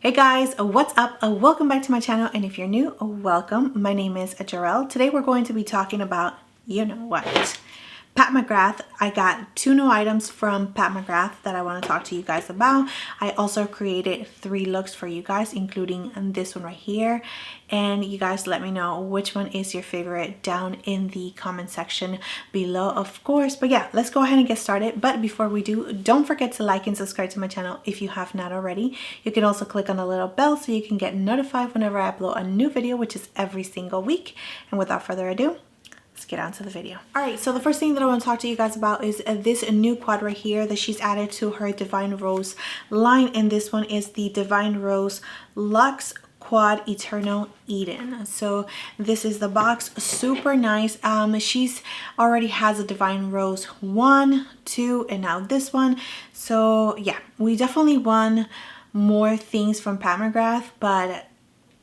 Hey guys, what's up? Welcome back to my channel, and if you're new, welcome. My name is Gerel. Today we're going to be talking about, you know what, Pat McGrath. I got 2 new items from Pat McGrath that I want to talk to you guys about. I also created 3 looks for you guys, including this one right here, and you guys let me know which one is your favorite down in the comment section below, of course. But yeah, let's go ahead and get started. But before we do, don't forget to like and subscribe to my channel if you have not already. You can also click on the little bell so you can get notified whenever I upload a new video, which is every single week. And without further ado, let's get on to the video. All right, so the first thing that I want to talk to you guys about is this new quad right here that she's added to her Divine Rose line, and this one is the Divine Rose Luxe Quad Eternal Eden. So this is the box, super nice. She's already has a Divine Rose 1, 2, and now this one. So yeah, we definitely want more things from Pat McGrath, but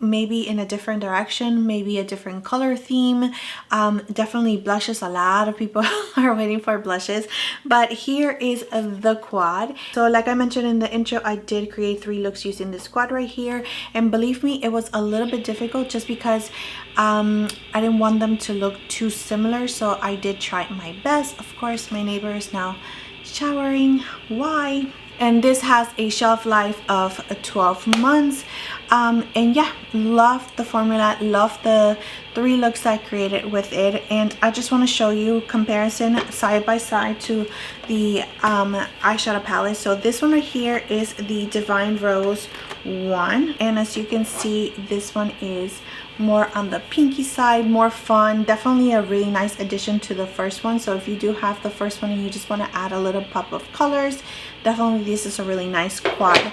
maybe in a different direction, maybe a different color theme. Definitely blushes. A lot of people are waiting for blushes, but here is the quad. So like I mentioned in the intro, I did create 3 looks using this quad right here, and believe me, it was a little bit difficult just because I didn't want them to look too similar, so I did try my best. Of course, my neighbor is now showering. Why? And this has a shelf life of 12 months. And yeah, love the formula, love the 3 looks I created with it. And I just want to show you comparison side by side to the eyeshadow palette. So this one right here is the Divine Rose 1, and as you can see, this one is more on the pinky side, more fun, definitely a really nice addition to the first one. So if you do have the first one and you just want to add a little pop of colors, definitely this is a really nice quad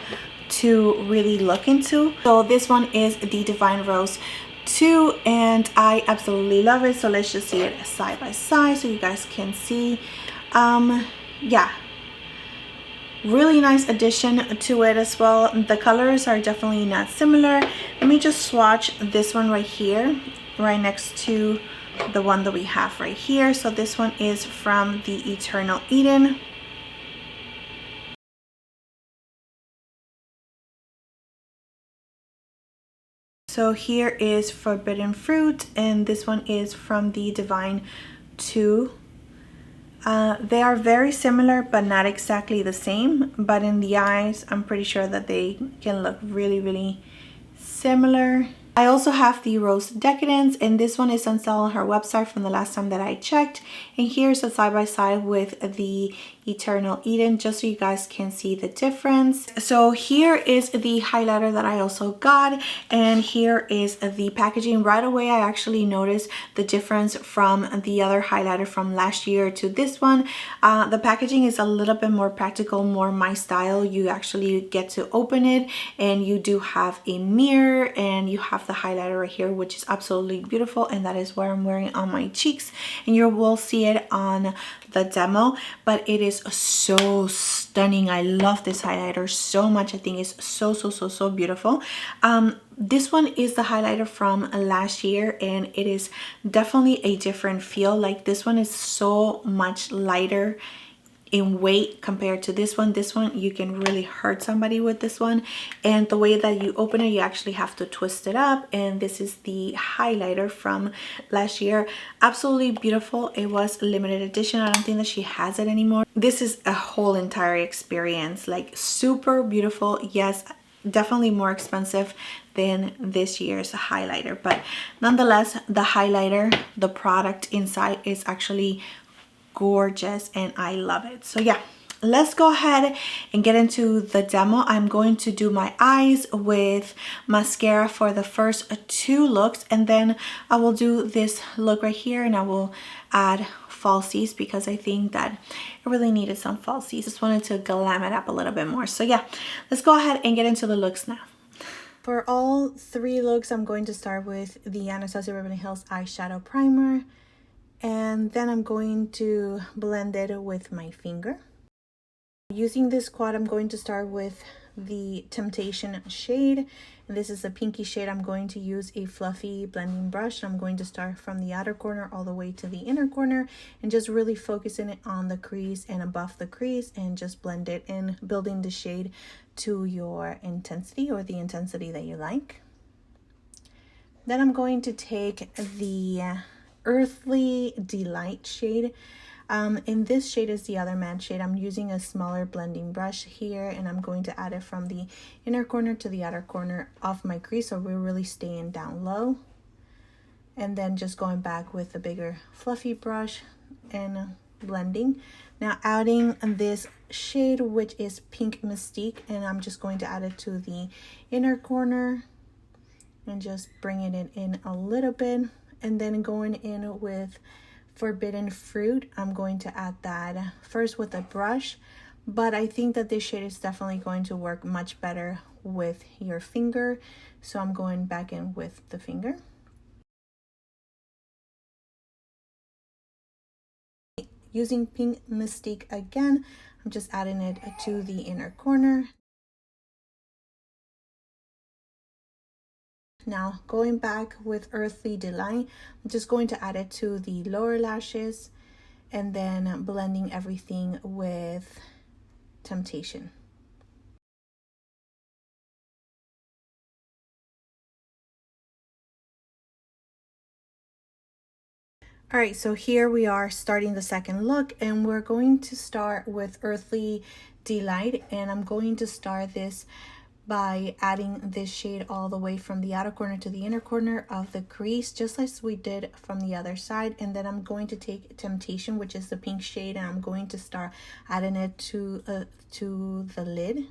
to really look into. So this one is the Divine Rose 2, and I absolutely love it. So let's just see it side by side so you guys can see. Yeah, really nice addition to it as well. The colors are definitely not similar. Let me just swatch this one right here, right next to the one that we have right here. So this one is from the Eternal Eden. So here is Forbidden Fruit, and this one is from the Divine 2. They are very similar but not exactly the same, but in the eyes I'm pretty sure that they can look really similar. I also have the Rose Decadence, and this one is on sale on her website from the last time that I checked. And here's a side by side with the Eternal Eden, just so you guys can see the difference. So here is the highlighter that I also got, and here is the packaging. Right away I actually noticed the difference from the other highlighter from last year to this one. The packaging is a little bit more practical, more my style. You actually get to open it, and you do have a mirror, and you have the highlighter right here, which is absolutely beautiful, and that is what I'm wearing on my cheeks, and you will see it on the demo. But it is so stunning. I love this highlighter so much. I think it's so beautiful. This one is the highlighter from last year, and it is definitely a different feel. Like, this one is so much lighter in weight compared to this one. This one, you can really hurt somebody with this one, and the way that you open it, you actually have to twist it up. And this is the highlighter from last year. Absolutely beautiful. It was limited edition. I don't think that she has it anymore. This is a whole entire experience, like super beautiful. Yes, definitely more expensive than this year's highlighter, but nonetheless, the highlighter, the product inside is actually gorgeous, and I love it. So yeah, let's go ahead and get into the demo. I'm going to do my eyes with mascara for the first 2 looks, and then I will do this look right here, and I will add falsies because I think that it really needed some falsies. Just wanted to glam it up a little bit more. So yeah, let's go ahead and get into the looks now. For all 3 looks, I'm going to start with the Anastasia Beverly Hills eyeshadow primer, and then I'm going to blend it with my finger. Using this quad, I'm going to start with the Temptation shade, and this is a pinky shade. I'm going to use a fluffy blending brush. I'm going to start from the outer corner all the way to the inner corner, and just really focusing it on the crease and above the crease, and just blend it in, building the shade to your intensity or the intensity that you like. Then I'm going to take the Earthly Delight shade. And this shade is the other matte shade. I'm using a smaller blending brush here, and I'm going to add it from the inner corner to the outer corner of my crease, so we're really staying down low. And then just going back with a bigger fluffy brush and blending. Now adding this shade, which is Pink Mystique, and I'm just going to add it to the inner corner and just bringing it in a little bit. And then going in with Forbidden Fruit, I'm going to add that first with a brush, but I think that this shade is definitely going to work much better with your finger, so I'm going back in with the finger. Using Pink Mystique again, I'm just adding it to the inner corner. Now going back with Earthly Delight, I'm just going to add it to the lower lashes and then blending everything with Temptation. All right, so here we are starting the second look, and we're going to start with Earthly Delight, and I'm going to start this by adding this shade all the way from the outer corner to the inner corner of the crease, just as we did from the other side. And then I'm going to take Temptation, which is the pink shade, and I'm going to start adding it to the lid.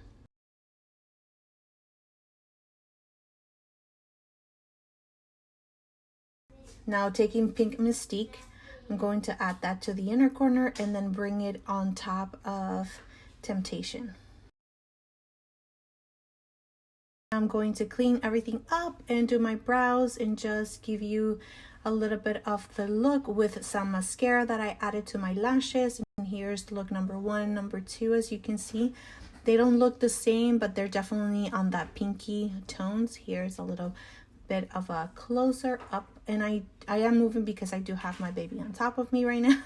Now taking Pink Mystique, I'm going to add that to the inner corner and then bring it on top of Temptation. I'm going to clean everything up and do my brows and just give you a little bit of the look with some mascara that I added to my lashes. And here's look number 1, number 2. As you can see, they don't look the same, but they're definitely on that pinky tones. Here's a little bit of a closer up, and I am moving because I do have my baby on top of me right now.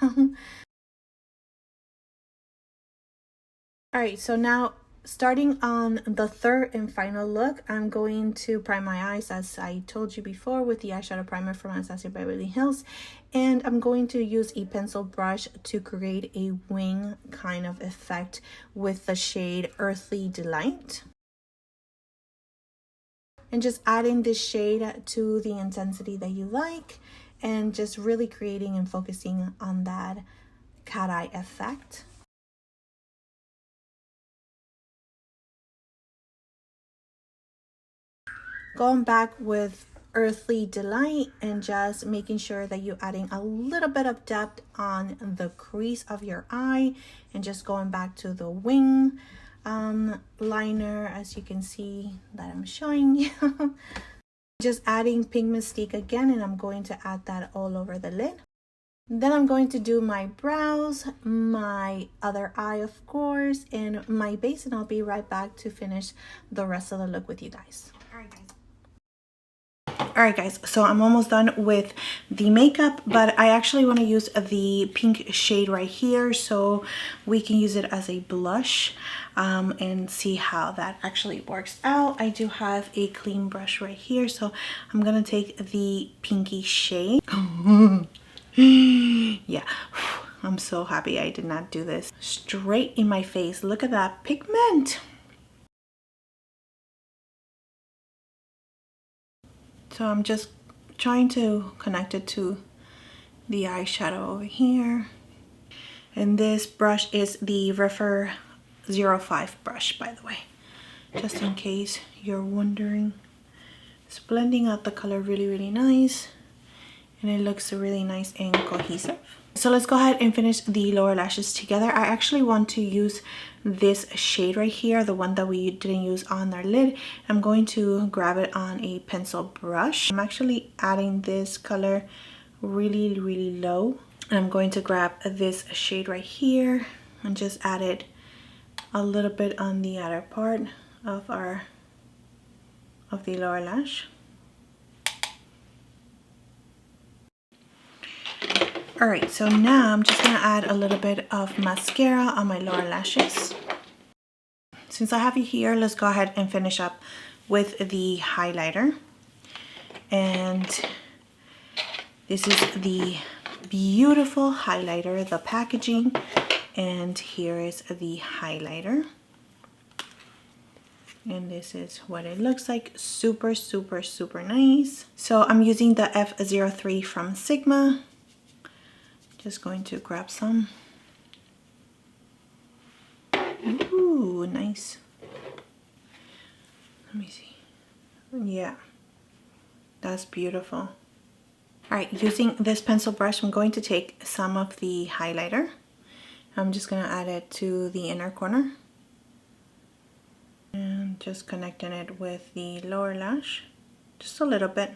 All right, so now starting on the third and final look, I'm going to prime my eyes, as I told you before, with the eyeshadow primer from Anastasia Beverly Hills. And I'm going to use a pencil brush to create a wing kind of effect with the shade Earthly Delight. And just adding this shade to the intensity that you like, and just really creating and focusing on that cat eye effect. Going back with Earthly Delight and just making sure that you're adding a little bit of depth on the crease of your eye, and just going back to the wing liner, as you can see that I'm showing you. Just adding Pink Mystique again, and I'm going to add that all over the lid. Then I'm going to do my brows, my other eye of course, and my base, and I'll be right back to finish the rest of the look with you guys. All right guys, so I'm almost done with the makeup, but I actually want to use the pink shade right here so we can use it as a blush and see how that actually works out. I do have a clean brush right here, so I'm gonna take the pinky shade. Yeah, I'm so happy I did not do this straight in my face. Look at that pigment. So I'm just trying to connect it to the eyeshadow over here. And this brush is the Refer 05 brush, by the way, just in case you're wondering. It's blending out the color really, really nice. And it looks really nice and cohesive. So let's go ahead and finish the lower lashes together. I actually want to use this shade right here, the one that we didn't use on our lid. I'm going to grab it on a pencil brush. I'm actually adding this color really, really low. And I'm going to grab this shade right here and just add it a little bit on the outer part of the lower lash. All right, so now I'm just gonna add a little bit of mascara on my lower lashes. since I have you here, let's go ahead and finish up with the highlighter. And this is the beautiful highlighter, the packaging, and here is the highlighter. And this is what it looks like. Super, super, super nice. So I'm using the F03 from Sigma. Just going to grab some. Ooh, nice. Let me see. Yeah, that's beautiful. All right, using this pencil brush, I'm going to take some of the highlighter. I'm just gonna add it to the inner corner. And just connecting it with the lower lash, just a little bit,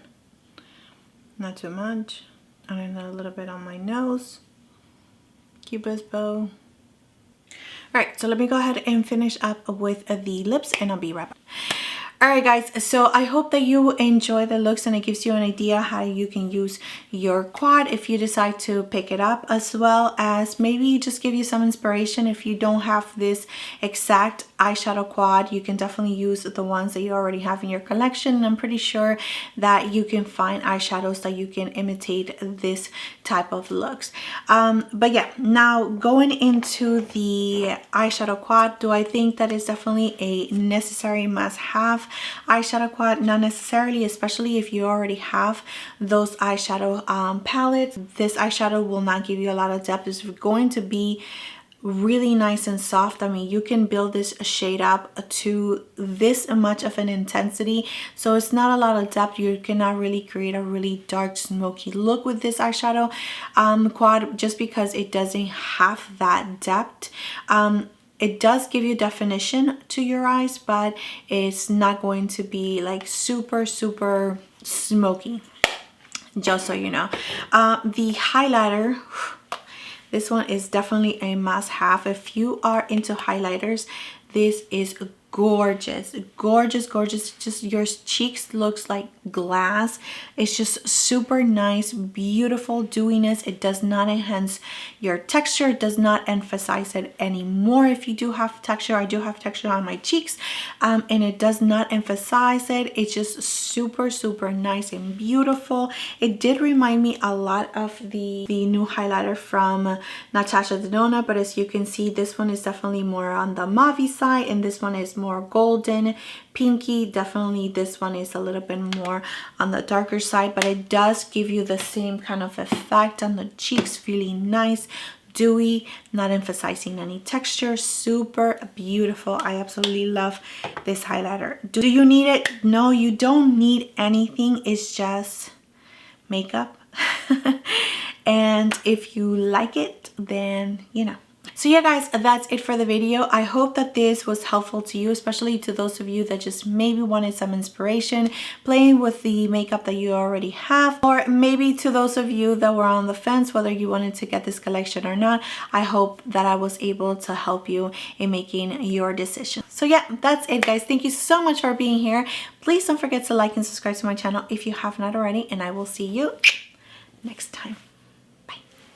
not too much. And then a little bit on my nose, Cupid's bow. All right, so let me go ahead and finish up with the lips, and I'll be right back. All right, guys, so I hope that you enjoy the looks and it gives you an idea how you can use your quad if you decide to pick it up, as well as maybe just give you some inspiration. If you don't have this exact eyeshadow quad, you can definitely use the ones that you already have in your collection. And I'm pretty sure that you can find eyeshadows that you can imitate this type of looks. But yeah, now going into the eyeshadow quad, do I think that is definitely a necessary must-have eyeshadow quad? Not necessarily, especially if you already have those eyeshadow palettes. This eyeshadow will not give you a lot of depth. It's going to be really nice and soft. I mean, you can build this shade up to this much of an intensity, so it's not a lot of depth. You cannot really create a really dark smoky look with this eyeshadow quad, just because it doesn't have that depth. It does give you definition to your eyes, but it's not going to be like super, super smoky, just so you know. The highlighter, this one is definitely a must-have. If you are into highlighters, this is gorgeous, gorgeous, gorgeous. Just your cheeks looks like glass. It's just super nice, beautiful dewiness. It does not enhance your texture. It does not emphasize it anymore. If you do have texture, I do have texture on my cheeks, and it does not emphasize it. It's just super, super nice and beautiful. It did remind me a lot of the new highlighter from Natasha Denona, but as you can see, this one is definitely more on the mauve side, and this one is more golden pinky. Definitely this one is a little bit more on the darker side, but it does give you the same kind of effect on the cheeks. Really nice, dewy, not emphasizing any texture. Super beautiful. I absolutely love this highlighter. Do you need it? No, you don't need anything. It's just makeup. And if you like it, then you know. So yeah, guys, that's it for the video. I hope that this was helpful to you, especially to those of you that just maybe wanted some inspiration playing with the makeup that you already have, or maybe to those of you that were on the fence whether you wanted to get this collection or not. I hope that I was able to help you in making your decision. So yeah, that's it, guys. Thank you so much for being here. Please don't forget to like and subscribe to my channel if you have not already, and I will see you next time.